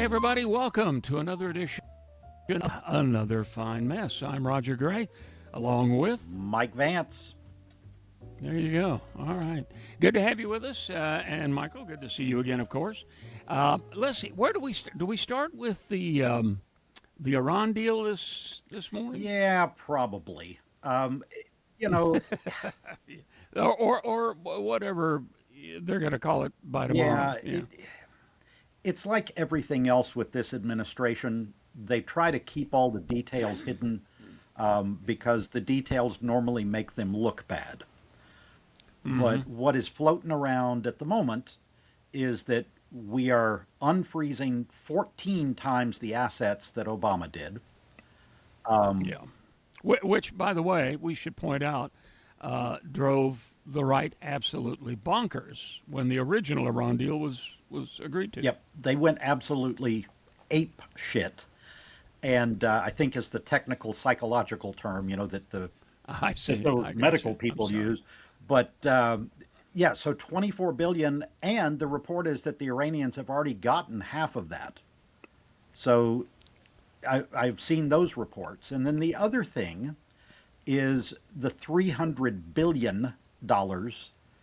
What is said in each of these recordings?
everybody, welcome to another edition of Another Fine Mess. I'm Roger Gray, along with Mike Vance. There you go. All right. Good to have you with us. And Michael, good to see you again, of course. Let's see. Where do we start? Do we start with the Iran deal this morning? Yeah, probably. You know, or whatever they're going to call it by tomorrow. yeah, it's like everything else with this administration. They try to keep all the details hidden because the details normally make them look bad. But what is floating around at the moment is that we are unfreezing 14 times the assets that Obama did. Yeah. Which, by the way, we should point out, drove the right absolutely bonkers when the original Iran deal was agreed to. Yep, they went absolutely ape shit. And I think is the technical psychological term, that the I see. that those medical people use. But yeah, so 24 billion, and the report is that the Iranians have already gotten half of that. So I've seen those reports. And then the other thing is the $300 billion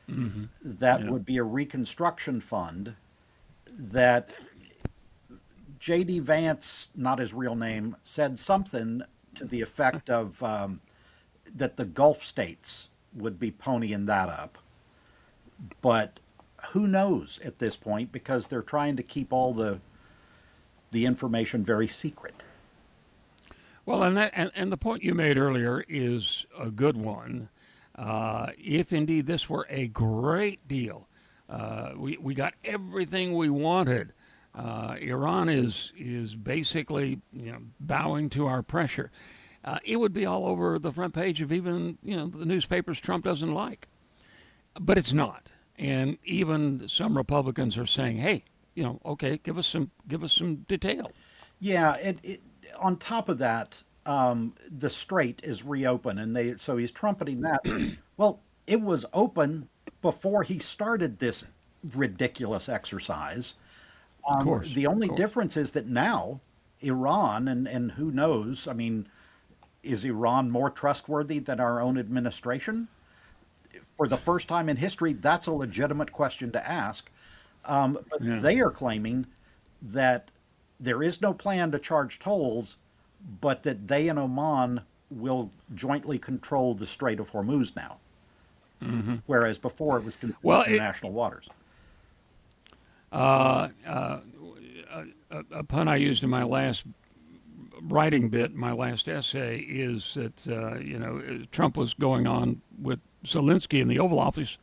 that would be a reconstruction fund that J.D. Vance, not his real name, said something to the effect of that the Gulf states would be ponying that up. But who knows at this point, because they're trying to keep all the information very secret. Well, and the point you made earlier is a good one. If indeed this were a great deal, we got everything we wanted. Iran is basically bowing to our pressure. It would be all over the front page of even the newspapers Trump doesn't like, but it's not. And even some Republicans are saying, "Hey, okay, give us some detail." Yeah, on top of that, the strait is reopened, and so he's trumpeting that. Well, it was open before he started this ridiculous exercise. Of course. The only difference is that now Iran, and who knows, I mean, is Iran more trustworthy than our own administration? For the first time in history, that's a legitimate question to ask. But they are claiming that there is no plan to charge tolls, but that they and Oman will jointly control the Strait of Hormuz now. Whereas before it was considered international waters. A pun I used in my last writing bit, my last essay, is that Trump was going on with Zelensky in the Oval Office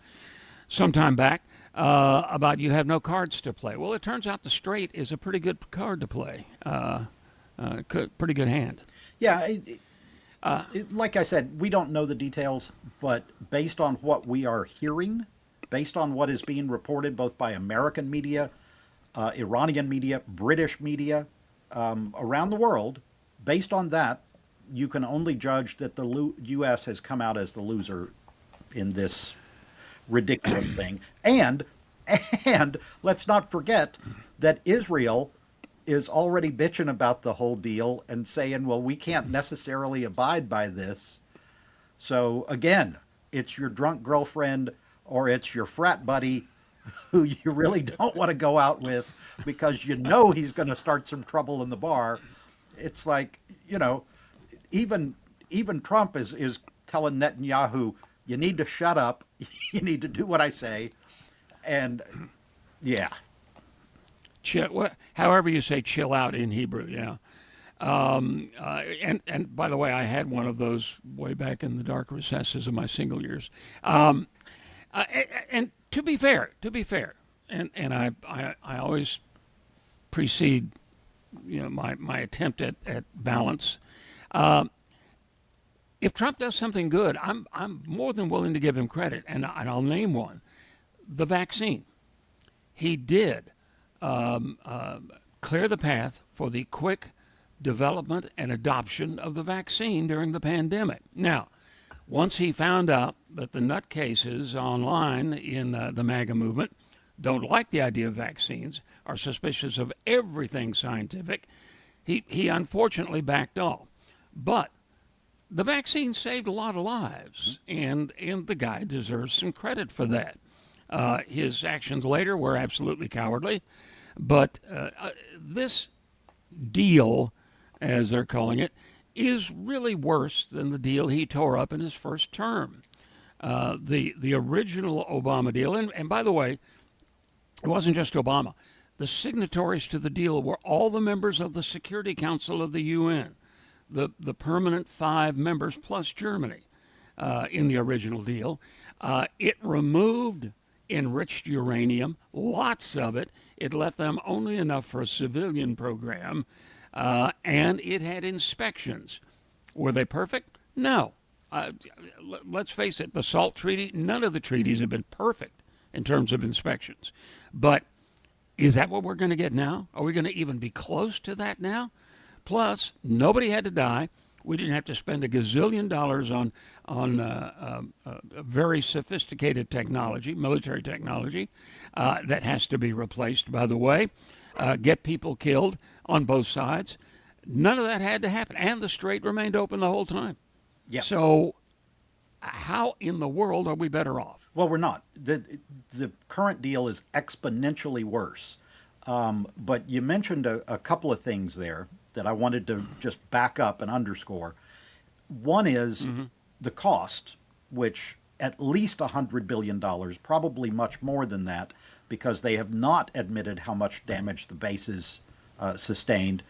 some time back about you have no cards to play. Well, it turns out the Strait is a pretty good card to play, pretty good hand. Yeah, like I said, we don't know the details, but based on what we are hearing, based on what is being reported both by American media, Iranian media, British media, around the world, based on that, you can only judge that the U.S. has come out as the loser in this ridiculous thing. And let's not forget that Israel is already bitching about the whole deal and saying, well, we can't necessarily abide by this. So again, it's your drunk girlfriend or it's your frat buddy who you really don't want to go out with because he's going to start some trouble in the bar. It's like, even Trump is telling Netanyahu, you need to shut up. You need to do what I say. And yeah. However you say chill out in Hebrew, yeah. And by the way, I had one of those way back in the dark recesses of my single years. And to be fair, and I always precede, my attempt at balance. If Trump does something good, I'm more than willing to give him credit, and I'll name one: the vaccine. He did clear the path for the quick development and adoption of the vaccine during the pandemic. Now, once he found out that the nutcases online in the MAGA movement don't like the idea of vaccines, are suspicious of everything scientific, he unfortunately backed off. But the vaccine saved a lot of lives, and the guy deserves some credit for that. His actions later were absolutely cowardly, but this deal, as they're calling it, is really worse than the deal he tore up in his first term. The original Obama deal, and by the way, it wasn't just Obama. The signatories to the deal were all the members of the Security Council of the UN, the permanent 5 members plus Germany in the original deal. It removed enriched uranium, lots of it. It left them only enough for a civilian program, and it had inspections. Were they perfect? No. Let's face it, the SALT Treaty, none of the treaties have been perfect in terms of inspections. But is that what we're going to get now? Are we going to even be close to that now? Plus, nobody had to die. We didn't have to spend a gazillion dollars on very sophisticated technology, military technology, that has to be replaced, by the way, get people killed on both sides. None of that had to happen, and the strait remained open the whole time. Yeah. So how in the world are we better off? Well, we're not. The current deal is exponentially worse. But you mentioned a couple of things there that I wanted to just back up and underscore. One is the cost, which at least $100 billion, probably much more than that, because they have not admitted how much damage the bases sustained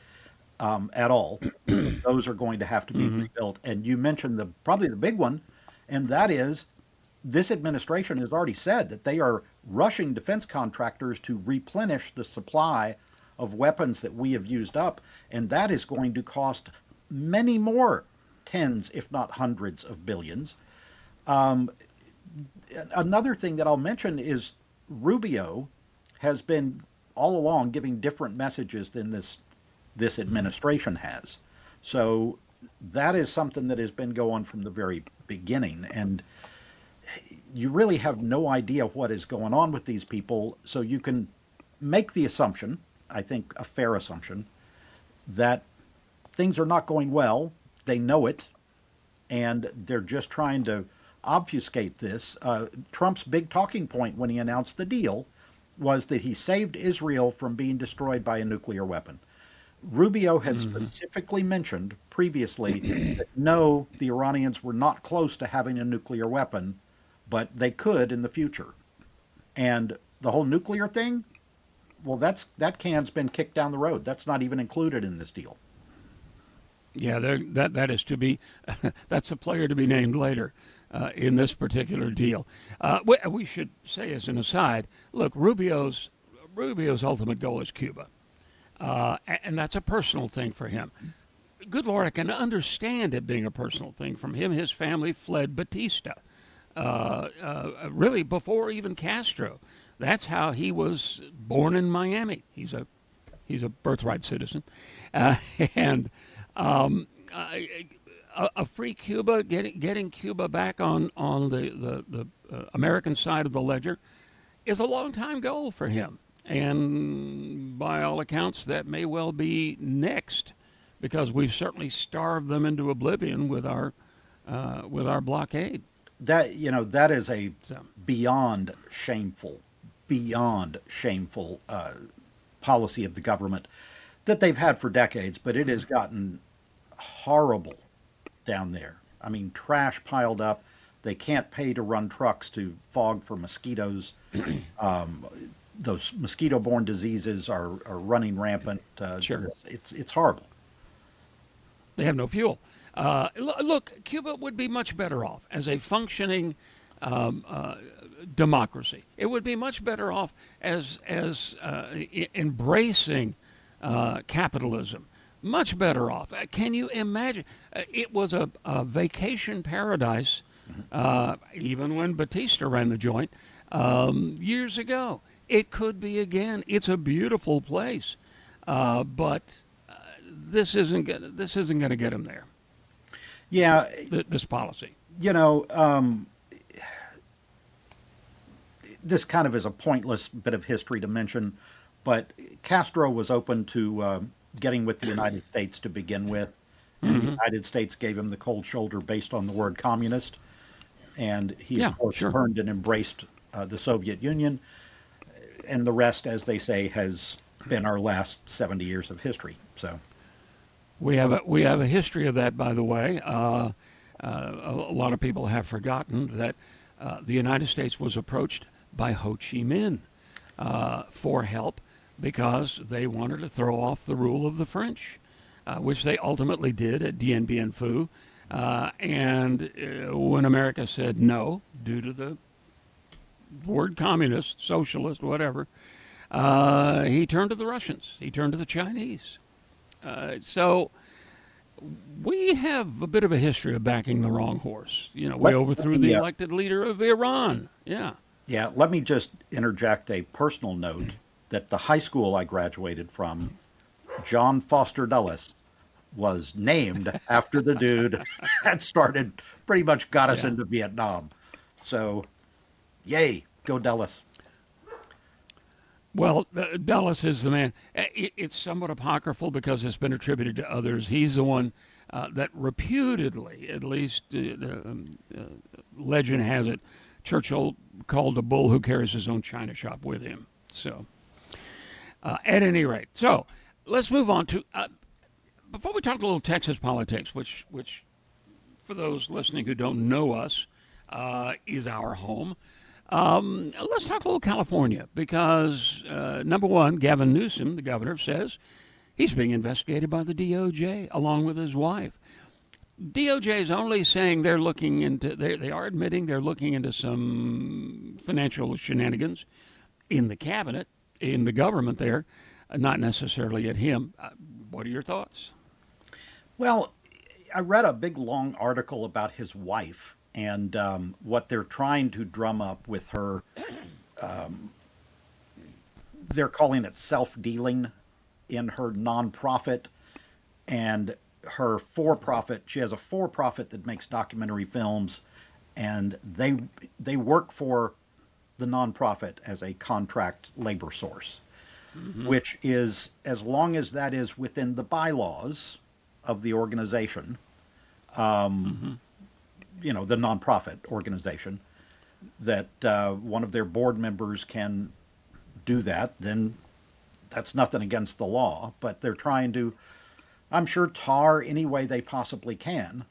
at all. Those are going to have to be rebuilt. And you mentioned probably the big one, and that is this administration has already said that they are rushing defense contractors to replenish the supply of weapons that we have used up, and that is going to cost many more tens, if not hundreds of billions. Another thing that I'll mention is Rubio has been all along giving different messages than this administration has. So that is something that has been going from the very beginning, and you really have no idea what is going on with these people. So you can make the assumption, I think a fair assumption, that things are not going well. They know it, and they're just trying to obfuscate this. Trump's big talking point when he announced the deal was that he saved Israel from being destroyed by a nuclear weapon. Rubio had specifically mentioned previously that no, the Iranians were not close to having a nuclear weapon, but they could in the future. And the whole nuclear thing, well, that can's been kicked down the road. That's not even included in this deal. Yeah, that is to be, that's a player to be named later in this particular deal. We should say as an aside, look, Rubio's ultimate goal is Cuba. And that's a personal thing for him. Good Lord, I can understand it being a personal thing from him. His family fled Batista, really before even Castro. That's how he was born in Miami. He's a birthright citizen, and a free Cuba, getting Cuba back on the American side of the ledger, is a long time goal for him. And by all accounts, that may well be next, because we've certainly starved them into oblivion with our blockade. That is a beyond shameful policy of the government that they've had for decades, but it has gotten horrible down there. I mean, trash piled up. They can't pay to run trucks to fog for mosquitoes. Those mosquito-borne diseases are running rampant. Sure. It's horrible. They have no fuel. Look, Cuba would be much better off as a functioning democracy. It would be much better off as embracing capitalism. Much better off. Can you imagine? It was a vacation paradise, even when Batista ran the joint years ago. It could be again. It's a beautiful place, but this isn't going to get him there. Yeah, This policy. this kind of is a pointless bit of history to mention, but Castro was open to getting with the United States to begin with, and the United States gave him the cold shoulder based on the word communist, and he, Yeah, of course, sure. turned and embraced the Soviet Union, and the rest, as they say, has been our last 70 years of history. So, We have a history of that, by the way. A lot of people have forgotten that the United States was approached by Ho Chi Minh for help because they wanted to throw off the rule of the French, which they ultimately did at Dien Bien Phu. And when America said no, due to the word communist, socialist, whatever, he turned to the Russians. He turned to the Chinese. So we have a bit of a history of backing the wrong horse. You know, we let overthrew the me, elected leader of Iran. Yeah. yeah, let me just interject a personal note that the high school I graduated from, John Foster Dulles, was named after the dude that started, pretty much got us Yeah. into Vietnam. So, yay, go Dulles. Well, Dulles is the man. It's somewhat apocryphal because it's been attributed to others. He's the one that reputedly, at least legend has it, Churchill called a bull who carries his own china shop with him. So, at any rate, so let's move on to before we talk a little Texas politics, which for those listening who don't know us, is our home. Let's talk a little California because, number one, Gavin Newsom, the governor, says he's being investigated by the DOJ along with his wife. DOJ is only saying they're looking into, they are admitting they're looking into some financial shenanigans in the cabinet, in the government there, not necessarily at him. What are your thoughts? Well, I read a big long article about his wife and what they're trying to drum up with her. They're calling it self-dealing in her nonprofit and her for-profit. She has a for-profit that makes documentary films, and they work for the nonprofit as a contract labor source, which is, as long as that is within the bylaws of the organization, you know, the nonprofit organization, that one of their board members can do that, then that's nothing against the law. But they're trying to, I'm sure, tar any way they possibly can.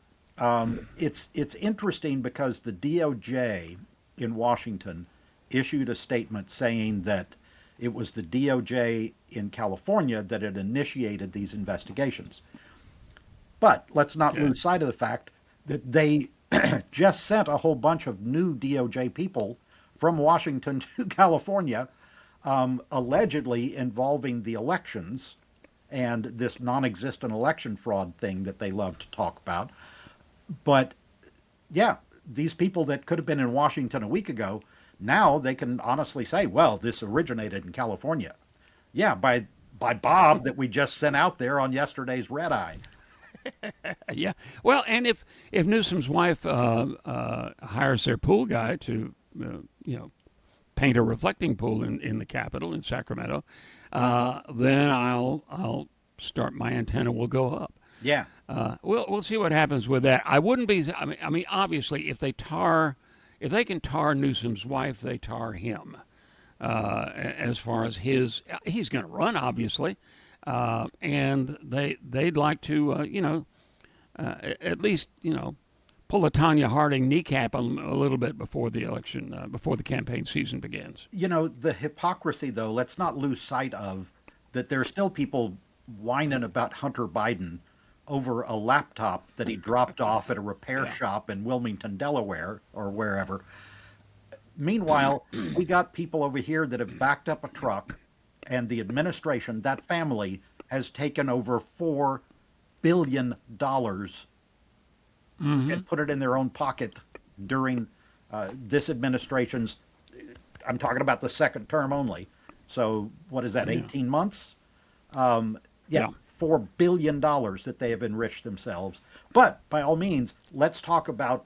It's interesting because the DOJ in Washington issued a statement saying that it was the DOJ in California that had initiated these investigations. But let's not Okay. lose sight of the fact that they just sent a whole bunch of new DOJ people from Washington to California, allegedly involving the elections and this non-existent election fraud thing that they love to talk about. But yeah, these people that could have been in Washington a week ago, now they can honestly say, well, this originated in California. Yeah, by Bob that we just sent out there on yesterday's red eye. Yeah. Well, and if Newsom's wife hires their pool guy to, you know, paint a reflecting pool in the Capitol in Sacramento, then I'll start my antenna will go up. Yeah. We'll see what happens with that. I wouldn't be. I mean, obviously, if they can tar Newsom's wife, they tar him. As far as he's going to run, obviously, and they'd like to, at least, pull a Tanya Harding kneecap a little bit before the election, before the campaign season begins. You know, the hypocrisy, though, let's not lose sight of that there are still people whining about Hunter Biden over a laptop that he dropped off at a repair shop in Wilmington, Delaware, or wherever. Meanwhile, we got people over here that have backed up a truck, and the administration, that family, has taken over $4 billion and put it in their own pocket during this administration's, I'm talking about the second term only. So what is that, 18 months? Yeah. $4 billion that they have enriched themselves. But by all means, let's talk about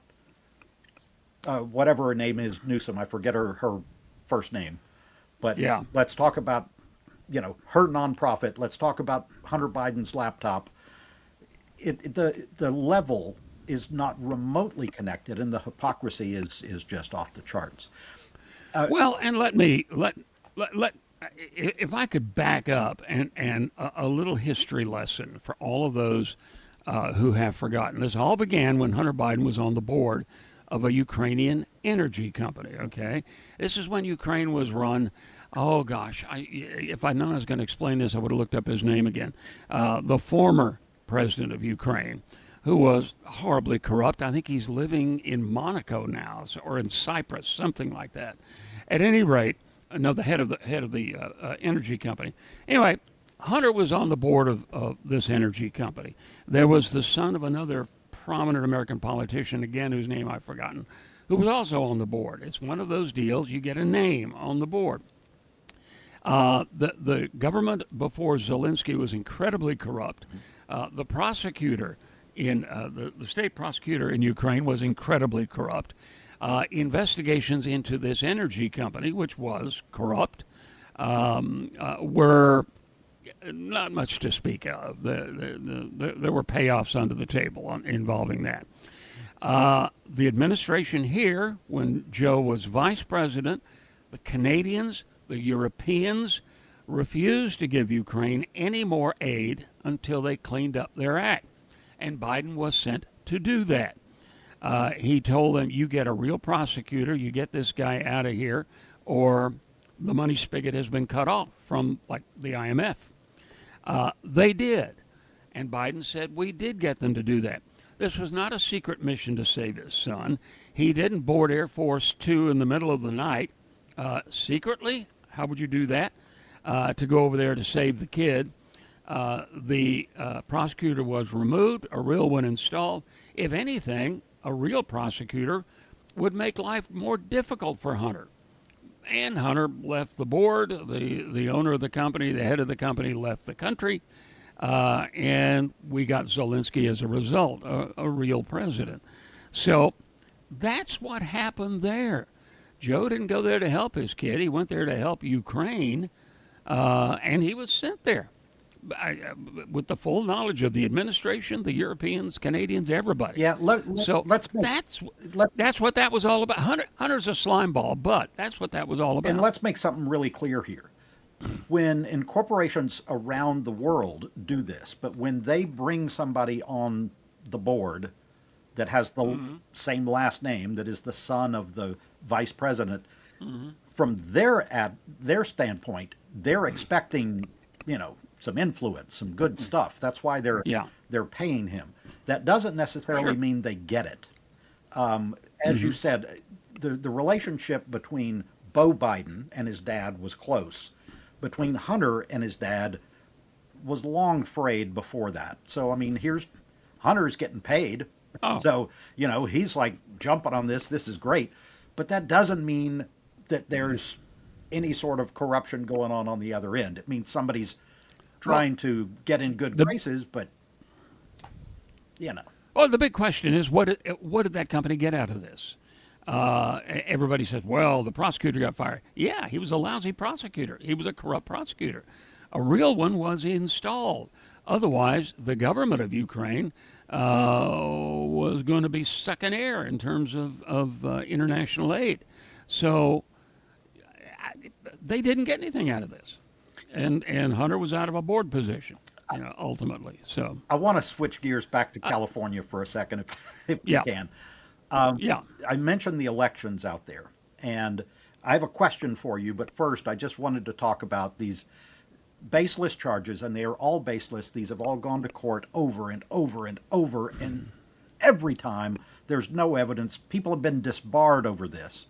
whatever her name is, Newsom. I forget her first name, but Yeah. let's talk about, her nonprofit. Let's talk about Hunter Biden's laptop. The level is not remotely connected, and the hypocrisy is just off the charts. Well, and let if I could back up and a little history lesson for all of those who have forgotten. This all began when Hunter Biden was on the board of a Ukrainian energy company. Okay, this is when Ukraine was run. Oh gosh, if I'd known I was going to explain this, I would have looked up his name again. The former president of Ukraine, who was horribly corrupt. I think he's living in Monaco now, or in Cyprus, something like that. At any rate, no, the head of the energy company. Anyway, Hunter was on the board of this energy company. There was the son of another prominent American politician, again whose name I've forgotten, who was also on the board. It's one of those deals, you get a name on the board. The government before Zelensky was incredibly corrupt. The prosecutor in the state prosecutor in Ukraine was incredibly corrupt. Investigations into this energy company, which was corrupt, were not much to speak of. There were payoffs under the table involving that. The administration here, when Joe was vice president, the Canadians, the Europeans refused to give Ukraine any more aid until they cleaned up their act. And Biden was sent to do that. He told them, you get a real prosecutor, you get this guy out of here, or the money spigot has been cut off from, like, the IMF. They did. And Biden said, we did get them to do that. This was not a secret mission to save his son. He didn't board Air Force Two in the middle of the night secretly. How would you do that? To go over there to save the kid. The prosecutor was removed, a real one installed. If anything, a real prosecutor would make life more difficult for Hunter. And Hunter left the board. The owner of the company, the head of the company, left the country. And we got Zelensky as a result, a real president. So that's what happened there. Joe didn't go there to help his kid. He went there to help Ukraine, and he was sent there with the full knowledge of the administration, the Europeans, Canadians, everybody. Yeah, let's make, that's what that was all about. Hunter's a slime ball, but that's what that was all about. and let's make something really clear here. And corporations around the world do this, but when they bring somebody on the board that has the same last name, that is the son of the vice president, from their standpoint, they're expecting, some influence, some good stuff. That's why they're paying him. That doesn't necessarily mean they get it. As you said, the relationship between Beau Biden and his dad was close. Between Hunter and his dad was long frayed before that. So, here's Hunter's getting paid. Oh. So, he's like jumping on this. This is great. But that doesn't mean that there's any sort of corruption going on the other end. It means somebody's trying to get in good graces, but, Well, the big question is, what did that company get out of this? Everybody says, well, the prosecutor got fired. Yeah, he was a lousy prosecutor. He was a corrupt prosecutor. A real one was installed. Otherwise, the government of Ukraine was going to be sucking air in terms of international aid. So they didn't get anything out of this. And Hunter was out of a board position, ultimately. So I want to switch gears back to California for a second, if we can. I mentioned the elections out there, and I have a question for you. But first, I just wanted to talk about these baseless charges, and they are all baseless. These have all gone to court over and over and over, and every time there's no evidence. People have been disbarred over this.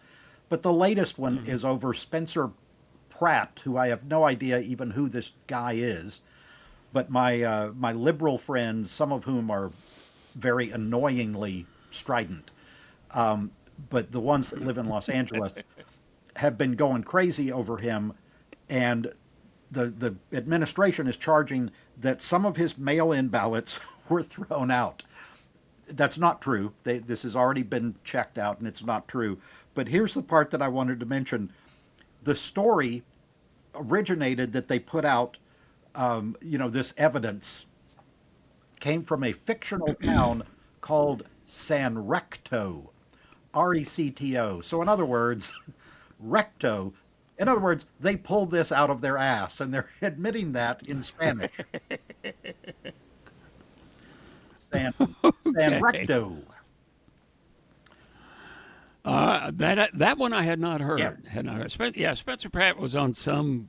But the latest one is over Spencer Pratt, who I have no idea even who this guy is. But my liberal friends, some of whom are very annoyingly strident, but the ones that live in Los Angeles have been going crazy over him, and the administration is charging that some of his mail-in ballots were thrown out. That's not true. This has already been checked out, and it's not true. But here's the part that I wanted to mention. the story originated that they put out, this evidence came from a fictional town called San Recto, Recto. So, in other words, recto. In other words, they pulled this out of their ass, and they're admitting that in Spanish. San Okay. Recto. That one I had not heard. Yeah. Had not heard. Spencer Pratt was on some.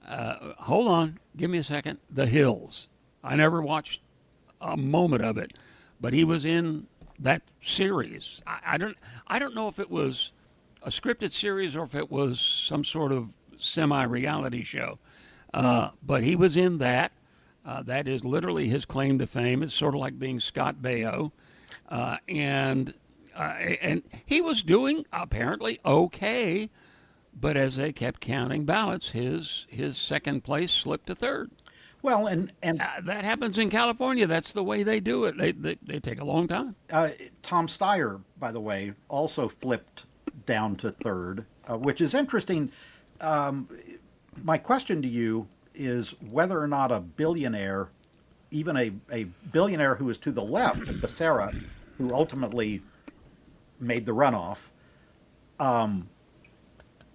Hold on, give me a second. The Hills. I never watched a moment of it, but he was in that series. I don't know if it was a scripted series or if it was some sort of semi-reality show. But he was in that. That is literally his claim to fame. It's sort of like being Scott Baio, and he was doing apparently okay. But as they kept counting ballots, his second place slipped to third. Well, and That happens in California. That's the way they do it. They take a long time. Tom Steyer, by the way, also flipped down to third, which is interesting. My question to you is whether or not a billionaire, even a billionaire who is to the left of Becerra, who ultimately made the runoff,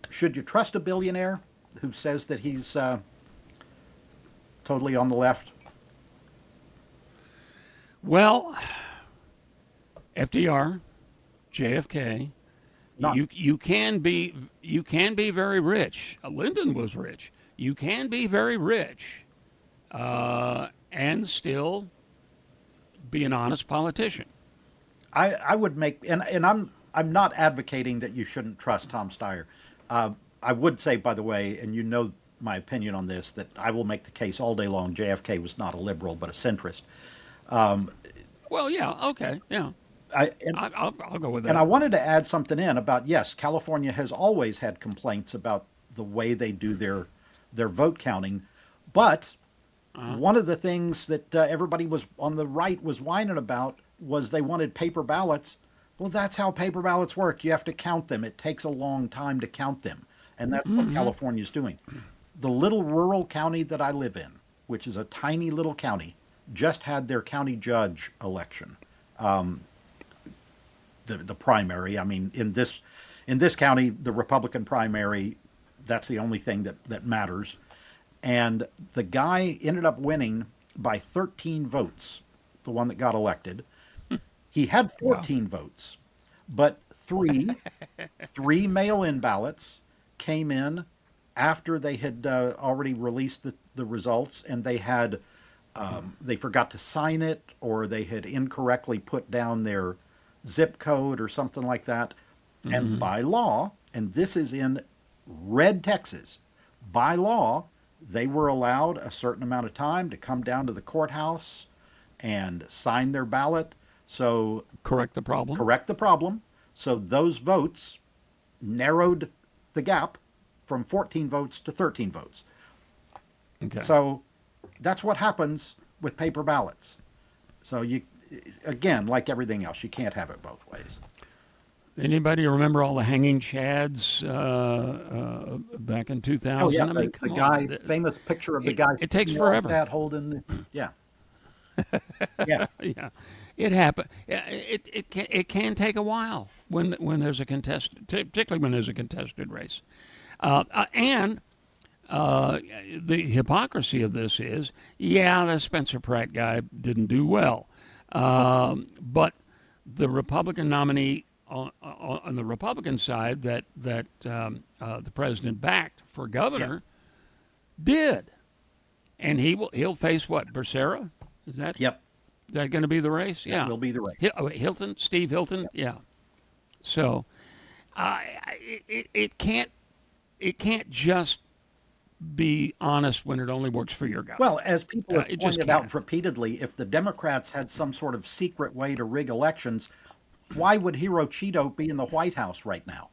should you trust a billionaire who says that he's totally on the left? Well, FDR, JFK, Not- you can be very rich. Lyndon was rich. You can be very rich, and still be an honest politician. I would make, and I'm not advocating that you shouldn't trust Tom Steyer. I would say, by the way, and you know my opinion on this, that I will make the case all day long. JFK was not a liberal, but a centrist. Well, yeah, okay, yeah, I'll go with that. And I wanted to add something in about, yes, California has always had complaints about the way they do their vote counting, but one of the things that everybody was on the right was whining about was they wanted paper ballots. Well, that's how paper ballots work. You have to count them. It takes a long time to count them, and that's what California's doing. The little rural county that I live in, which is a tiny little county, just had their county judge election. The primary. I mean, in this county, the Republican primary, that's the only thing that matters. And the guy ended up winning by 13 votes, the one that got elected. He had 14 votes, but three mail-in ballots came in after they had already released the results, and they had they forgot to sign it, or they had incorrectly put down their zip code or something like that. And by law, and this is in Red, Texas, by law, they were allowed a certain amount of time to come down to the courthouse and sign their ballot. So Correct the problem. So those votes narrowed the gap from 14 votes to 13 votes. Okay. So that's what happens with paper ballots. So you, again, like everything else, you can't have it both ways. Anybody remember all the hanging chads back in 2000? Oh yeah, I mean, the come guy, on. famous picture of the guy. It takes sitting off forever. That holding the, yeah, yeah. Yeah, it happened. It can take a while when there's a contested, particularly when there's a contested race, and the hypocrisy of this is, yeah, the Spencer Pratt guy didn't do well, but the Republican nominee on the Republican side that the president backed for governor did, and he'll face what, Becerra? Is that Yep. that going to be the race? Yeah, That will be the race. Hilton, Steve Hilton. Yeah. So, it can't just be honest when it only works for your guy. Well, as people have it just pointed out can't. repeatedly, if the Democrats had some sort of secret way to rig elections, why would Hiroshito be in the White House right now?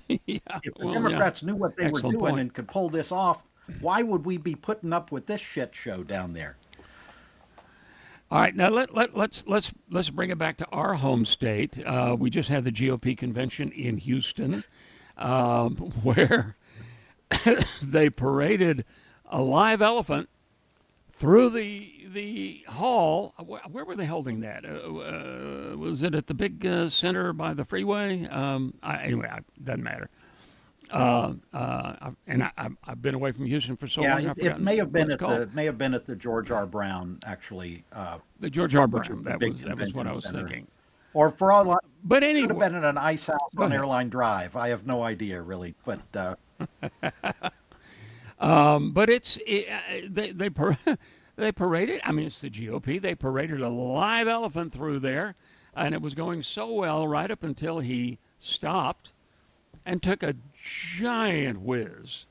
Yeah. If the Well, Democrats knew what they Excellent were doing point. and could pull this off, why would we be putting up with this shit show down there? All right, now let's bring it back to our home state. We just had the GOP convention in Houston. where they paraded a live elephant through the hall. Where were they holding that? Was it at the big center by the freeway? Anyway, it doesn't matter. I've been away from Houston for so Yeah, long. I've it forgotten may have what been it's at called. the may have been at the George R. Brown, actually, The George R. which is Brown. the That big was what I convention was center. thinking. Or for all it But could have anyway, been at an ice house go on ahead. Airline Drive. I have no idea really, but But they paraded. I mean, it's the GOP. They paraded a live elephant through there, and it was going so well right up until he stopped and took a giant whiz,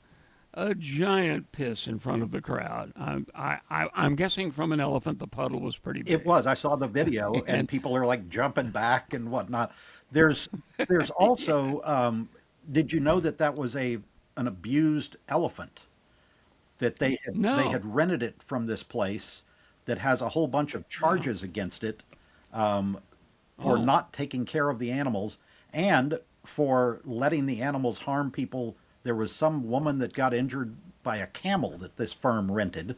a giant piss in front of the crowd. I'm guessing from an elephant, the puddle was pretty big. it was. I saw the video, and And people are like jumping back and whatnot. There's there's also. Did you know that that was an abused elephant? That they no, had rented it from this place that has a whole bunch of wow, charges against it for oh, not taking care of the animals and for letting the animals harm people. There was some woman that got injured by a camel that this firm rented.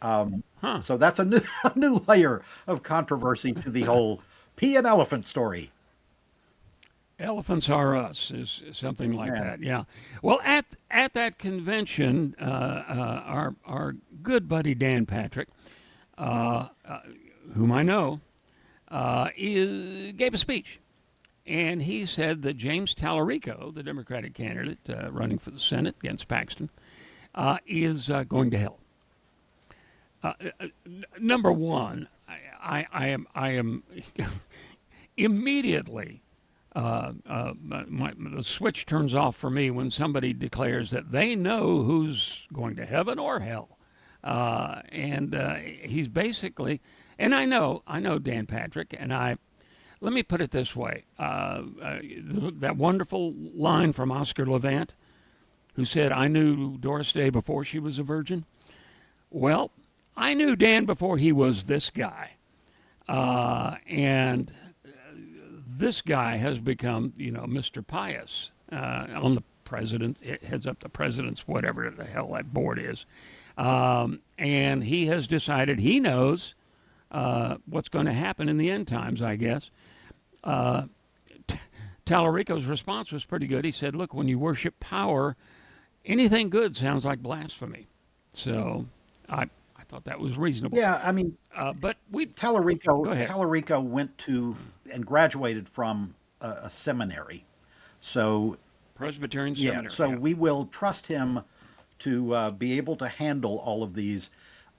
huh. So that's a new a new layer of controversy to the whole pea and elephant story. Elephants Are Us is something like Yeah. that. Yeah. Well, at that convention, our good buddy Dan Patrick, whom I know, gave a speech, and he said that James Talerico, the Democratic candidate running for the Senate against Paxton, is going to hell. Number one, I am immediately the switch turns off for me when somebody declares that they know who's going to heaven or hell, and he's basically, and I know Dan Patrick, and let me put it this way, that wonderful line from Oscar Levant, who said, "I knew Doris Day before she was a virgin." Well, I knew Dan before he was this guy, and this guy has become, Mr. Pious on the president. It heads up the president's whatever the hell that board is, and he has decided he knows what's going to happen in the end times, I guess. Uh, Talerico's response was pretty good. He said, "Look, when you worship power, anything good sounds like blasphemy." So I thought that was reasonable. Yeah, I mean, But we Talerico go ahead. Talerico went to and graduated from a seminary. So Presbyterian yeah, Seminary. so Yeah. we will trust him to be able to handle all of these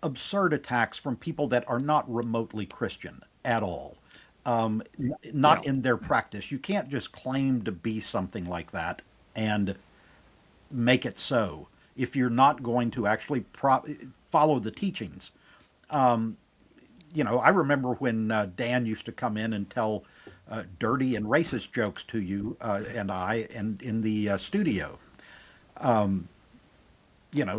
absurd attacks from people that are not remotely Christian at all. Not Yeah. in their practice. You can't just claim to be something like that and make it so if you're not going to actually follow the teachings. I remember when Dan used to come in and tell dirty and racist jokes to you and in the studio.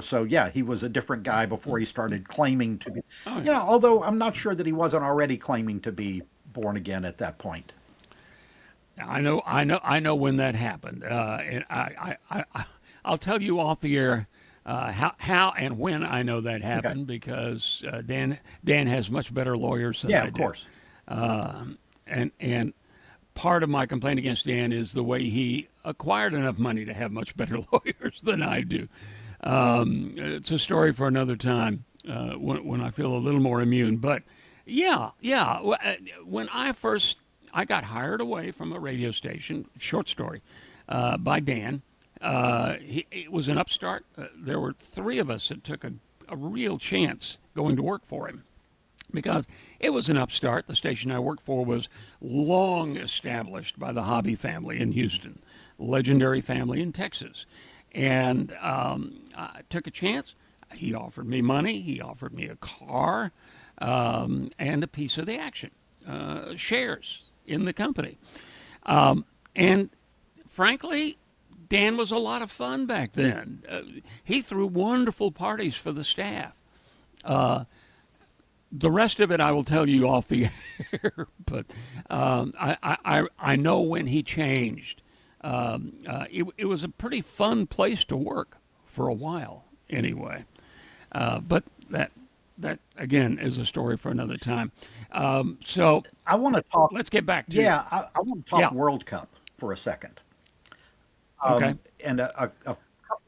So yeah, he was a different guy before he started claiming to be. Oh, yeah. Although I'm not sure that he wasn't already claiming to be born again at that point. I know when that happened, and I'll tell you off the air how and when I know that Okay. happened because Dan has much better lawyers than Yeah, I of do, course. and part of my complaint against Dan is the way he acquired enough money to have much better lawyers than I do. It's a story for another time when I feel a little more immune. But yeah. When I got hired away from a radio station, short story, by Dan. It was an upstart. There were three of us that took a real chance going to work for him because it was an upstart. The station I worked for was long established by the Hobby family in Houston, legendary family in Texas. And I took a chance. He offered me money. He offered me a car and a piece of the action, shares in the company. And frankly, Dan was a lot of fun back then. He threw wonderful parties for the staff. The rest of it I will tell you off the air, but I know when he changed It was a pretty fun place to work for a while, anyway. But that again is a story for another time. So I want to talk. let's get back to Yeah, I want to talk yeah. World Cup for a second. Okay. And a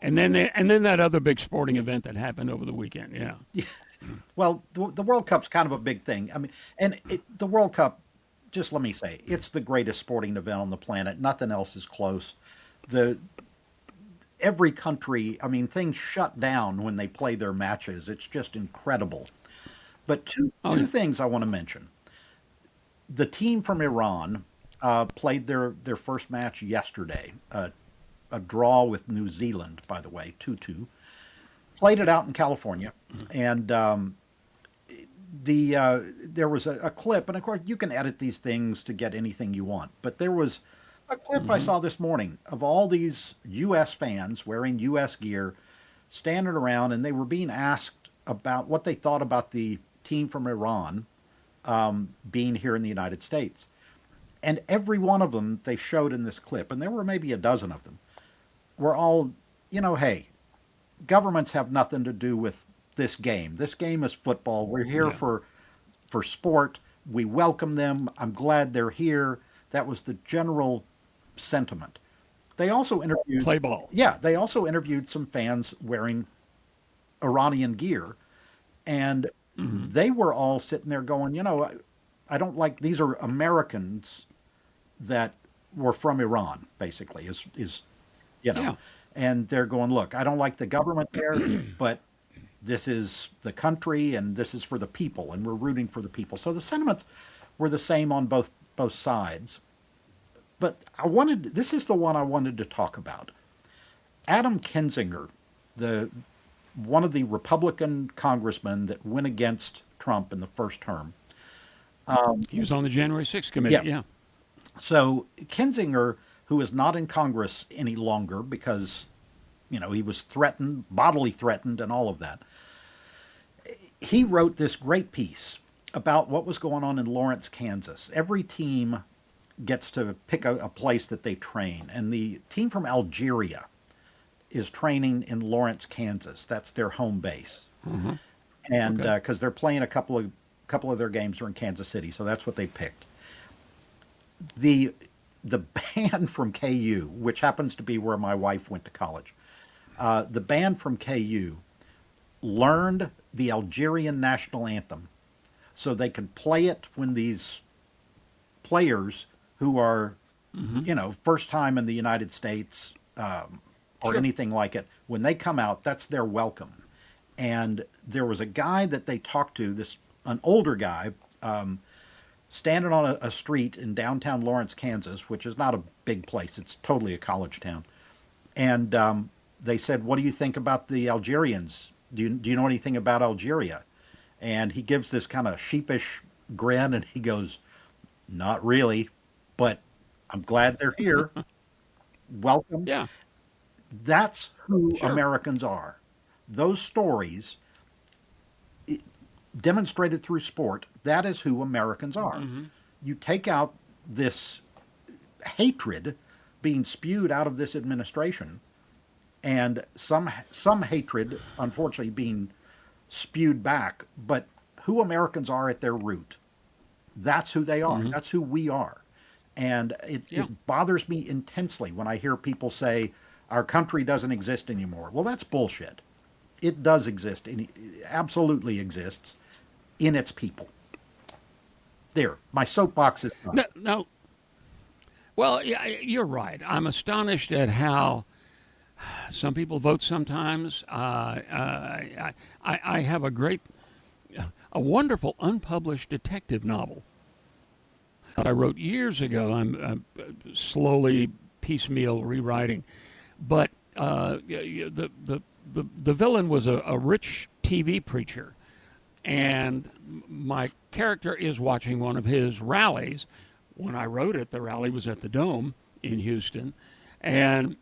And then that other big sporting event that happened over the weekend. Yeah. well, the World Cup's kind of a big thing. I mean, the World Cup, just let me say, it's the greatest sporting event on the planet. Nothing else is close. The Every country, I mean, things shut down when they play their matches. It's just incredible. But Oh two yeah. things I want to mention. The team from Iran played their first match yesterday, a draw with New Zealand, by the way, 2-2. Played it out in California, and there was a clip, and of course you can edit these things to get anything you want. But there was a clip I saw this morning of all these U.S. fans wearing U.S. gear, standing around, and they were being asked about what they thought about the team from Iran being here in the United States. And every one of them they showed in this clip, and there were maybe a dozen of them, were all, hey, governments have nothing to do with this game. This game is football. We're here Yeah. for sport. We welcome them. I'm glad they're here. That was the general sentiment. They also interviewed, Play ball. yeah, they also interviewed some fans wearing Iranian gear, and they were all sitting there going, I don't like, these are Americans that were from Iran, basically, is Yeah. and they're going, look, I don't like the government there, but this is the country and this is for the people, and we're rooting for the people. So the sentiments were the same on both sides. But this is the one I wanted to talk about. Adam Kinzinger, the one of the Republican congressmen that went against Trump in the first term. He was on the January 6th committee. Yeah. Yeah. So Kinzinger, who is not in Congress any longer because, he was threatened, bodily threatened, and all of that, he wrote this great piece about what was going on in Lawrence, Kansas. Every team gets to pick a place that they train, and the team from Algeria is training in Lawrence, Kansas. That's their home base, and Okay. because they're playing a couple of their games are in Kansas City, so that's what they picked. The band from KU, which happens to be where my wife went to college, the band from KU learned the Algerian national anthem so they can play it when these players who are, first time in the United States or Sure. anything like it, when they come out, that's their welcome. And there was a guy that they talked to, an older guy, standing on a street in downtown Lawrence, Kansas, which is not a big place. It's totally a college town. And they said, "What do you think about the Algerians? Do you know anything about Algeria?" And he gives this kind of sheepish grin, and he goes, "Not really, but I'm glad they're here. Welcome." Yeah. That's who Sure. Americans are. Those stories demonstrated through sport, that is who Americans are. You take out this hatred being spewed out of this administration, and some hatred, unfortunately, being spewed back. But who Americans are at their root, that's who they are. That's who we are. And Yeah. it bothers me intensely when I hear people say our country doesn't exist anymore. Well, that's bullshit. It does exist. It absolutely exists in its people. There, my soapbox is done. No, no. Well, yeah, you're right. I'm astonished at how some people vote sometimes. I have a wonderful unpublished detective novel that I wrote years ago. I'm slowly piecemeal rewriting, but the villain was a rich TV preacher, and my character is watching one of his rallies. When I wrote it, the rally was at the Dome in Houston, and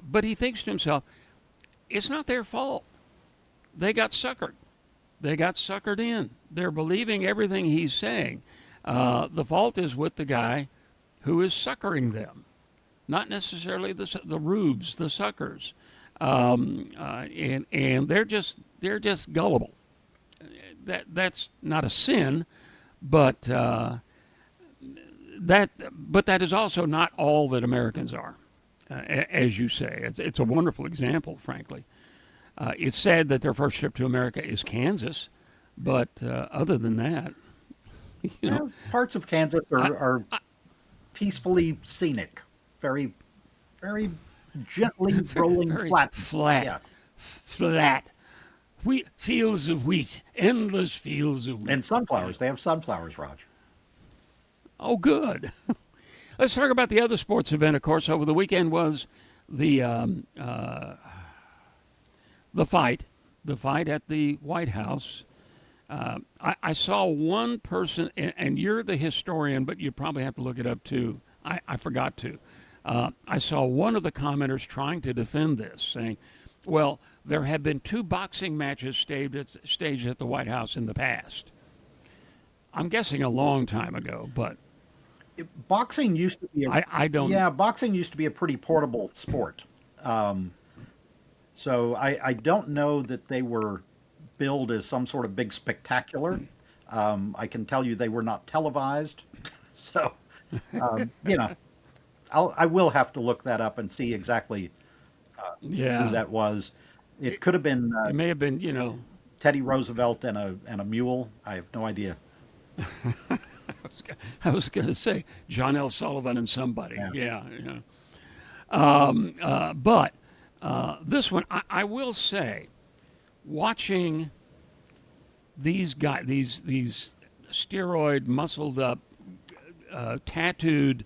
but he thinks to himself, it's not their fault. They got suckered. They got suckered in. They're believing everything he's saying. The fault is with the guy who is suckering them. not necessarily the rubes, the suckers, and they're just gullible. That's not a sin, but that is also not all that Americans are, as you say. It's a wonderful example, frankly. It's sad that their first trip to America is Kansas, but other than that, you know, Well, parts of Kansas I, are peacefully scenic, very, very gently rolling very flat. flat, Yeah, flat. Wheat fields of wheat, endless fields of wheat. and sunflowers. They have sunflowers, Raj. Oh, good. Let's talk about the other sports event. Of course, over the weekend was the the fight, the fight at the White House. I saw one person, and you're the historian, but you probably have to look it up too. I forgot to. I saw one of the commenters trying to defend this, saying, well, there have been two boxing matches staged at the White House in the past. I'm guessing a long time ago, but Boxing used to be I don't. yeah, boxing used to be a pretty portable sport. So I don't know that they were billed as some sort of big spectacular. I can tell you they were not televised. So, you know, I will have to look that up and see exactly who Yeah, that was. It could have been it may have been, Teddy Roosevelt and a mule. I have no idea. I was going to say John L. Sullivan and somebody. Yeah. Yeah, yeah. But this one, I will say, watching these guys, these steroid, muscled up, tattooed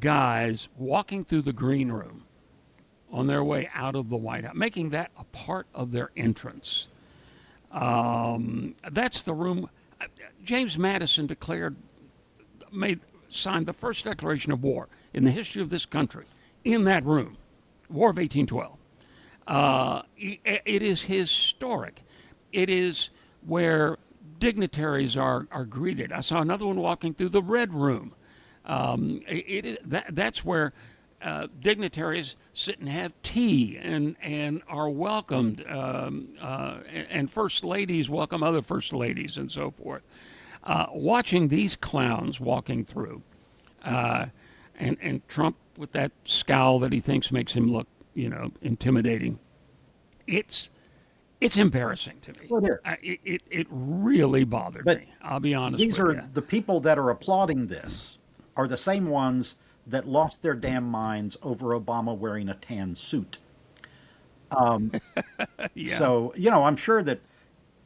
guys walking through the green room on their way out of the White House, making that a part of their entrance. That's the room. James Madison signed the first declaration of war in the history of this country in that room, War of 1812. It is historic. It is where dignitaries are greeted. I saw another one walking through the Red Room. That's where dignitaries sit and have tea and are welcomed, and first ladies welcome other first ladies and so forth. Watching these clowns walking through, and Trump with that scowl that he thinks makes him look, intimidating. It's embarrassing to me. Well, it is. It really bothered But me. I'll be honest these with are you. the people that are applauding this are the same ones that lost their damn minds over Obama wearing a tan suit. Yeah. So, I'm sure that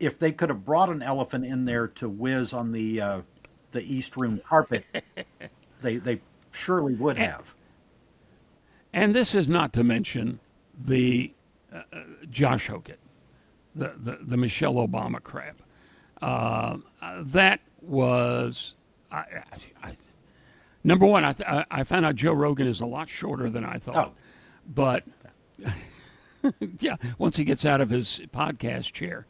if they could have brought an elephant in there to whiz on the East Room carpet, they surely would have. And this is not to mention the Josh Hokett, the Michelle Obama crap. That was, number one, I found out Joe Rogan is a lot shorter than I thought. Oh. But, yeah, once he gets out of his podcast chair.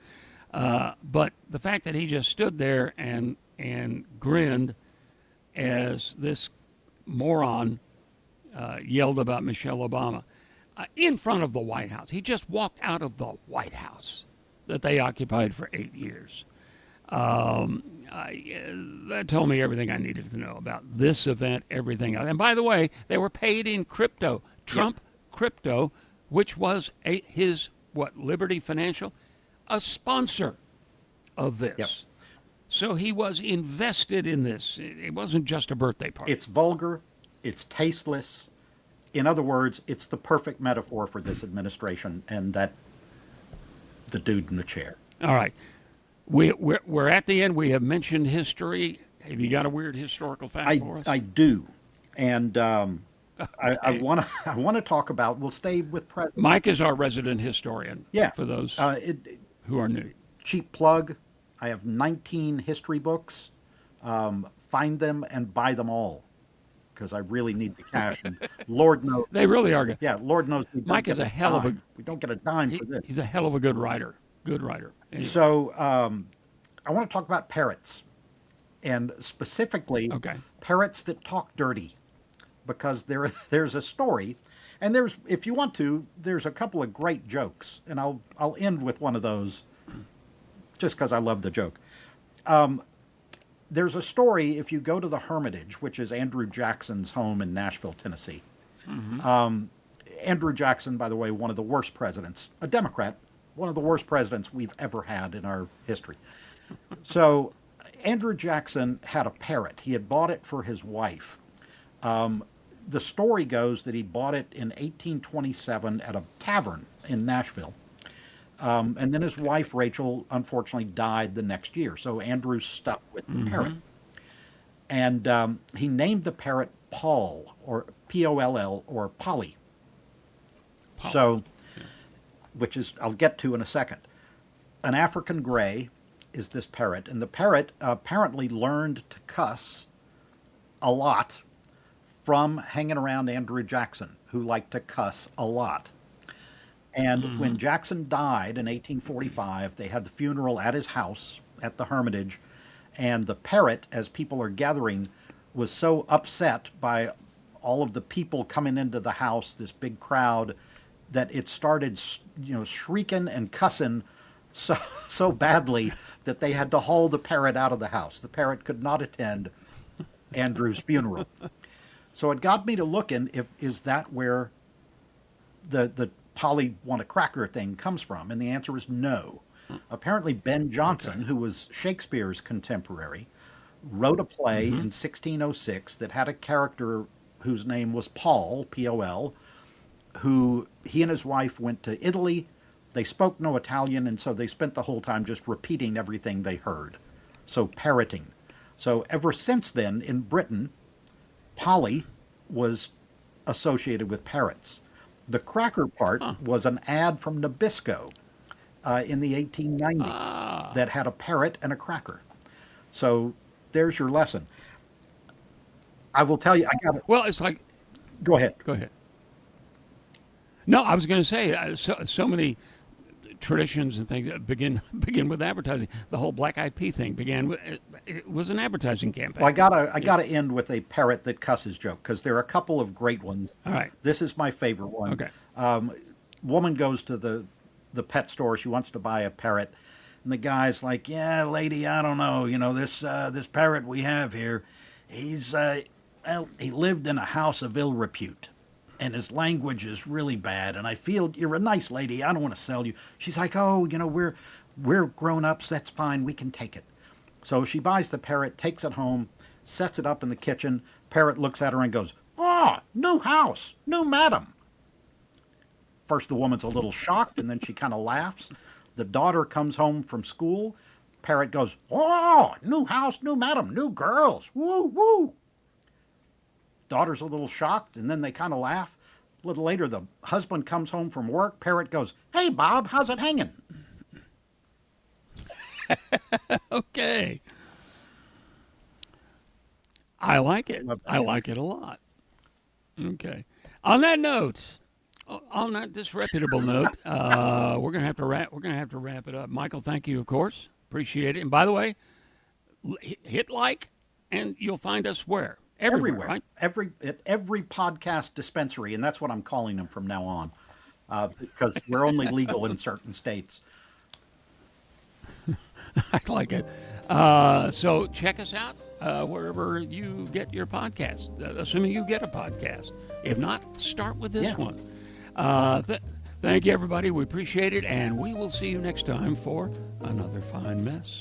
But the fact that he just stood there and grinned as this moron yelled about Michelle Obama in front of the White House. He just walked out of the White House that they occupied for 8 years. That told me everything I needed to know about this event, everything else. And by the way, they were paid in crypto. Trump crypto, which was his, Liberty Financial, a sponsor of this. Yep. So he was invested in this. It wasn't just a birthday party. It's vulgar. It's tasteless. In other words, it's the perfect metaphor for this administration and the dude in the chair. All right. We're at the end. We have mentioned history. Have you got a weird historical fact for us? I do, and I Okay. want to talk about. We'll stay with President. Mike is our resident historian. Yeah, For those it, who are new. cheap plug. I have 19 history books. Find them and buy them all because I really need the cash. And Lord knows, They really are good. yeah, Lord knows, we don't Mike get is a hell of a- dime. We don't get a dime for this. He's a hell of a good writer. Good writer. Anyway, So I want to talk about parrots, and specifically Okay. parrots that talk dirty. because there's a story, and there's, if you want to, there's a couple of great jokes, and I'll end with one of those, just because I love the joke. There's a story, if you go to the Hermitage, which is Andrew Jackson's home in Nashville, Tennessee. Andrew Jackson, by the way, one of the worst presidents, a Democrat, one of the worst presidents we've ever had in our history. So Andrew Jackson had a parrot. He had bought it for his wife. The story goes that he bought it in 1827 at a tavern in Nashville. And then his wife, Rachel, unfortunately died the next year. So Andrew stuck with the parrot. And he named the parrot Paul, or P-O-L-L, or Polly. So, which is, I'll get to in a second. An African gray is this parrot. And the parrot apparently learned to cuss a lot from hanging around Andrew Jackson, who liked to cuss a lot. And when Jackson died in 1845, they had the funeral at his house at the Hermitage, and the parrot, as people are gathering, was so upset by all of the people coming into the house, this big crowd, that it started, shrieking and cussing so badly that they had to haul the parrot out of the house. The parrot could not attend Andrew's funeral. So it got me to looking, is that where the Polly want a cracker thing comes from? And the answer is no. Apparently Ben Jonson, who was Shakespeare's contemporary, wrote a play in 1606 that had a character whose name was Paul, P-O-L, who he and his wife went to Italy. They spoke no Italian, and so they spent the whole time just repeating everything they heard. So parroting. So ever since then, in Britain, Polly was associated with parrots. The cracker part was an ad from Nabisco in the 1890s that had a parrot and a cracker. So there's your lesson. I will tell you, I got it. Well, it's like, Go ahead. go ahead. No, I was going to say so many traditions and things that begin with advertising. The whole Black Eyed Pea thing began with, it was an advertising campaign. Well, I gotta end with a parrot that cusses joke, because there are a couple of great ones. All right. This is my favorite one. Okay. Woman goes to the pet store. She wants to buy a parrot, and the guy's like, "Yeah, lady, I don't know. This parrot we have here, he's he lived in a house of ill repute, and his language is really bad. And I feel you're a nice lady. I don't want to sell you." She's like, "Oh, we're grown ups. That's fine. We can take it." So she buys the parrot, takes it home, sets it up in the kitchen. Parrot looks at her and goes, "Oh, new house, new madam." First, the woman's a little shocked, and then she kind of laughs. The daughter comes home from school. Parrot goes, "Oh, new house, new madam, new girls, woo, woo." Daughter's a little shocked, and then they kind of laugh. A little later, the husband comes home from work. Parrot goes, "Hey, Bob, how's it hanging?" Okay. I like it. I like it a lot. Okay. On that note, on that disreputable note, we're gonna have to wrap. We're gonna have to wrap it up. Michael, thank you, of course. Appreciate it. And by the way, hit like, and you'll find us where everywhere. Right? At every podcast dispensary, and that's what I'm calling them from now on, because we're only legal in certain states. I like it. So check us out wherever you get your podcast, assuming you get a podcast. If not, start with this one. Thank you, everybody. We appreciate it, and we will see you next time for another fine mess.